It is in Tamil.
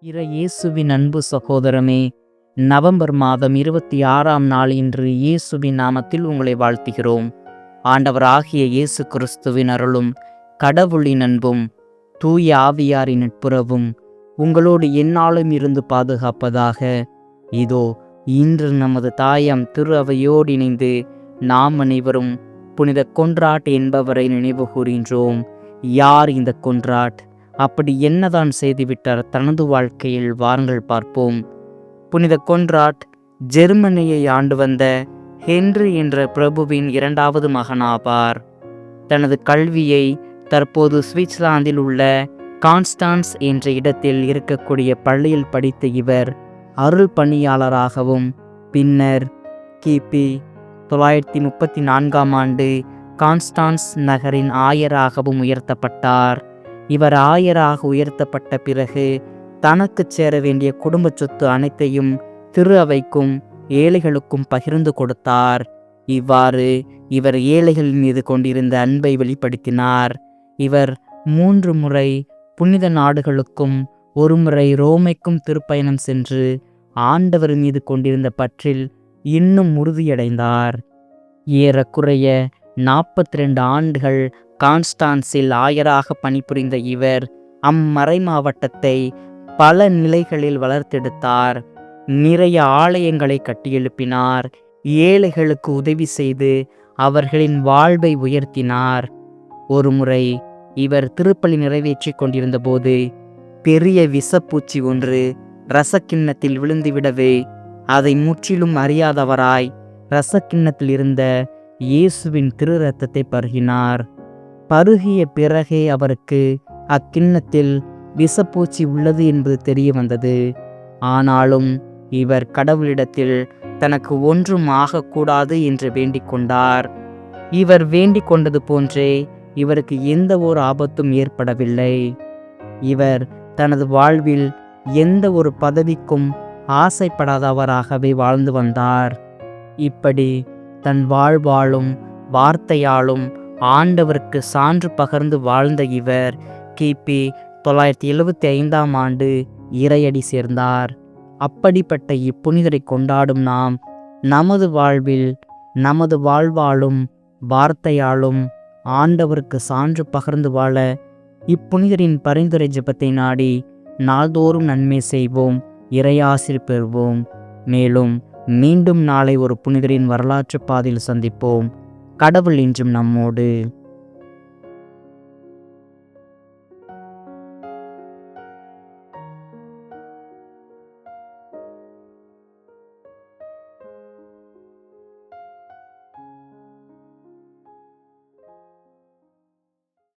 இயேசுவின் அன்பு சகோதரமே, நவம்பர் மாதம் 26ஆம் நாள் இன்று இயேசுவின் நாமத்தில் உங்களை வாழ்த்துகிறோம். ஆண்டவராகிய இயேசு கிறிஸ்துவின் அருளும் கடவுளின் அன்பும் தூய ஆவியாரின் நட்புறவும் உங்களோடு எந்நாளும் இருந்து பாதுகாப்பதாக. இதோ இன்று நமது தாயாம் திரு அவையோடு இணைந்து நாம் அனைவரும் புனித கொன்றாட் என்பவரை நினைவு கூறுகின்றோம். யார் இந்த கொன்றாட்? அப்படி என்னதான் செய்துவிட்டார் தனது வாழ்க்கையில்? வாருங்கள் பார்ப்போம். புனித கொன்றாட் ஜெர்மனியை ஆண்டு வந்த ஹென்றி என்ற பிரபுவின் இரண்டாவது மகனாவார். தனது கல்வியை தற்போது சுவிட்சர்லாந்தில் உள்ள கான்ஸ்டான்ஸ் என்ற இடத்தில் இருக்கக்கூடிய பள்ளியில் படித்த இவர் அருள் பணியாளராகவும் பின்னர் கிபி 934ஆம் ஆண்டு கான்ஸ்டான்ஸ் நகரின் ஆயராகவும் உயர்த்தப்பட்டார். இவர் ஆயராக உயர்த்தப்பட்ட பிறகு தனக்கு சேர வேண்டிய குடும்ப சொத்து அனைத்தையும் திரு அவைக்கும் ஏழைகளுக்கும் பகிர்ந்து கொடுத்தார். இவ்வாறு இவர் ஏழைகள் மீது கொண்டிருந்த அன்பை வெளிப்படுத்தினார். இவர் 3 முறை புனித நாடுகளுக்கும் 1 முறை ரோமைக்கும் திருப்பயணம் சென்று ஆண்டவர் மீது கொண்டிருந்த பற்றில் இன்னும் உறுதியடைந்தார். ஏறக்குறைய 42 ஆண்டுகள் கான்ஸ்டான்ஸில் ஆயராக பணிபுரிந்த இவர் அம்மறை மாவட்டத்தை பல நிலைகளில் வளர்த்தெடுத்தார். நிறைய ஆலயங்களை கட்டியெழுப்பினார். ஏழைகளுக்கு உதவி செய்து அவர்களின் வாழ்வை உயர்த்தினார். ஒருமுறை இவர் திருப்பலி நிறைவேற்றி கொண்டிருந்த போது பெரிய விஷப்பூச்சி ஒன்று இரசக்கிண்ணத்தில் விழுந்துவிடவே அதை முற்றிலும் அறியாதவராய் இரசக்கிண்ணத்தில் இருந்த இயேசுவின் திரு இரத்தத்தை பருகினார். பருகிய பிறகே அவருக்கு அக்கிண்ணத்தில் விஷப்பூச்சி உள்ளது என்பது தெரிய வந்தது. ஆனாலும் இவர் கடவுளிடத்தில் தனக்கு ஒன்றும் ஆகக்கூடாது என்று வேண்டிக் கொண்டார். இவர் வேண்டிக் கொண்டது போன்றே இவருக்கு எந்த ஒரு ஆபத்தும் ஏற்படவில்லை. இவர் தனது வாழ்வில் எந்த ஒரு பதவிக்கும் ஆசைப்படாதவராகவே வாழ்ந்து வந்தார். இப்படி தன் வாழ்வாலும் வார்த்தையாலும் ஆண்டவருக்கு சான்று பகர்ந்து வாழ்ந்த இவர் கிபி 975ஆம் ஆண்டு இறையடி சேர்ந்தார். அப்படிப்பட்ட இப்புனிதரை கொண்டாடும் நாம் நமது வாழ்வில் நமது வாழ்வாலும் வார்த்தையாலும் ஆண்டவருக்கு சான்று பகர்ந்து வாழ இப்புனிதரின் பரிந்துரை ஜெபத்தை நாடி நாள்தோறும் நன்மை செய்வோம், இறையாசிர் பெறுவோம். மேலும் மீண்டும் நாளை ஒரு புனிதரின் வரலாற்று பாதையில் சந்திப்போம். கடவுள் இன்றும் நம்மோடு.